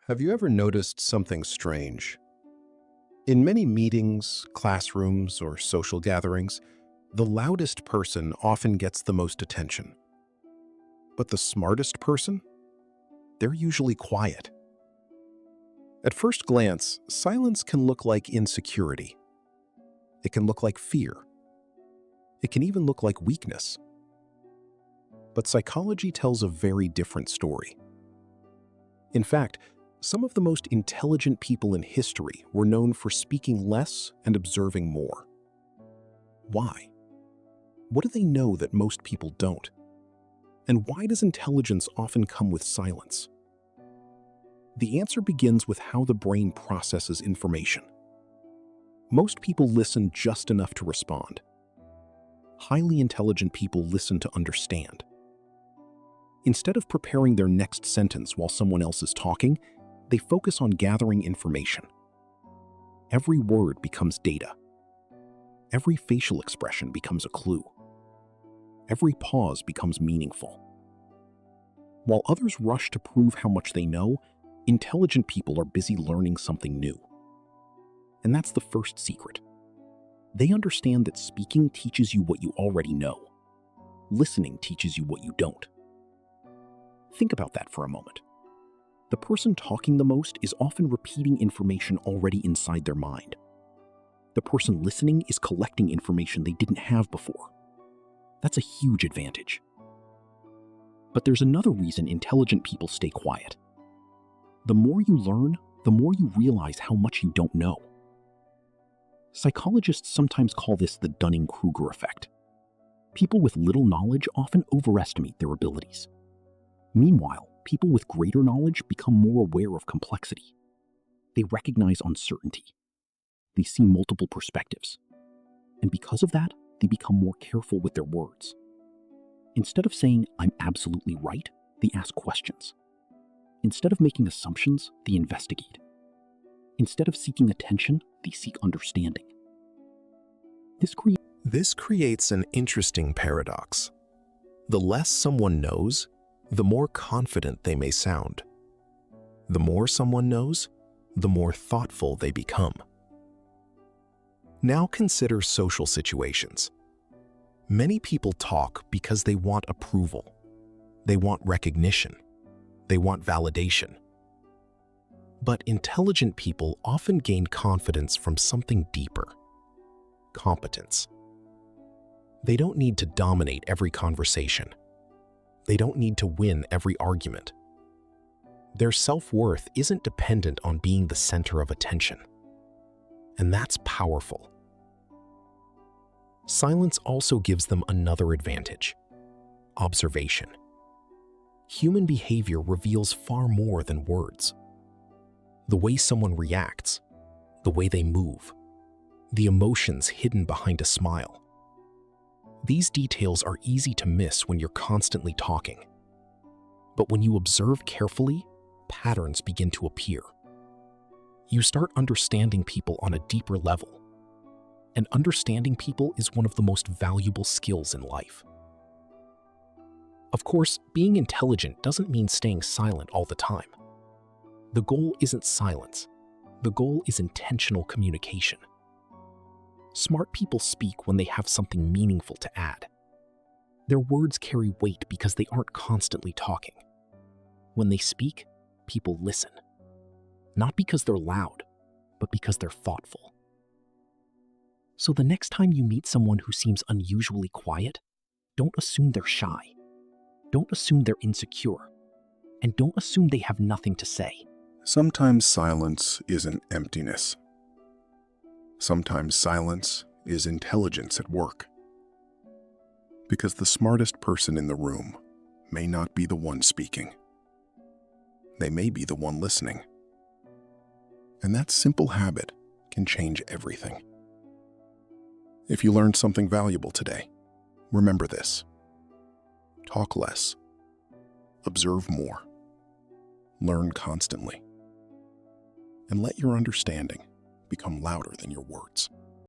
Have you ever noticed something strange? In many meetings, classrooms, or social gatherings, the loudest person often gets the most attention. But the smartest person? They're usually quiet. At first glance, silence can look like insecurity. It can look like fear. It can even look like weakness. But psychology tells a very different story. In fact, some of the most intelligent people in history were known for speaking less and observing more. Why? What do they know that most people don't? And why does intelligence often come with silence? The answer begins with how the brain processes information. Most people listen just enough to respond. Highly intelligent people listen to understand. Instead of preparing their next sentence while someone else is talking, they focus on gathering information. Every word becomes data. Every facial expression becomes a clue. Every pause becomes meaningful. While others rush to prove how much they know, intelligent people are busy learning something new. And that's the first secret. They understand that speaking teaches you what you already know. Listening teaches you what you don't. Think about that for a moment. The person talking the most is often repeating information already inside their mind. The person listening is collecting information they didn't have before. That's a huge advantage. But there's another reason intelligent people stay quiet. The more you learn, the more you realize how much you don't know. Psychologists sometimes call this the Dunning-Kruger effect. People with little knowledge often overestimate their abilities. Meanwhile, people with greater knowledge become more aware of complexity. They recognize uncertainty. They see multiple perspectives. And because of that, they become more careful with their words. Instead of saying, "I'm absolutely right," they ask questions. Instead of making assumptions, they investigate. Instead of seeking attention, they seek understanding. This creates an interesting paradox. The less someone knows, the more confident they may sound. The more someone knows, the more thoughtful they become. Now consider social situations. Many people talk because they want approval. They want recognition. They want validation. But intelligent people often gain confidence from something deeper: competence. They don't need to dominate every conversation. They don't need to win every argument. Their self-worth isn't dependent on being the center of attention. And that's powerful. Silence also gives them another advantage: observation. Human behavior reveals far more than words. The way someone reacts, the way they move, the emotions hidden behind a smile. These details are easy to miss when you're constantly talking. But when you observe carefully, patterns begin to appear. You start understanding people on a deeper level. And understanding people is one of the most valuable skills in life. Of course, being intelligent doesn't mean staying silent all the time. The goal isn't silence. The goal is intentional communication. Smart people speak when they have something meaningful to add. Their words carry weight because they aren't constantly talking. When they speak, people listen. Not because they're loud, but because they're thoughtful. So the next time you meet someone who seems unusually quiet, don't assume they're shy. Don't assume they're insecure. And don't assume they have nothing to say. Sometimes silence isn't emptiness. Sometimes silence is intelligence at work. Because the smartest person in the room may not be the one speaking. They may be the one listening. And that simple habit can change everything. If you learned something valuable today, remember this: talk less, observe more, learn constantly, and let your understanding become louder than your words.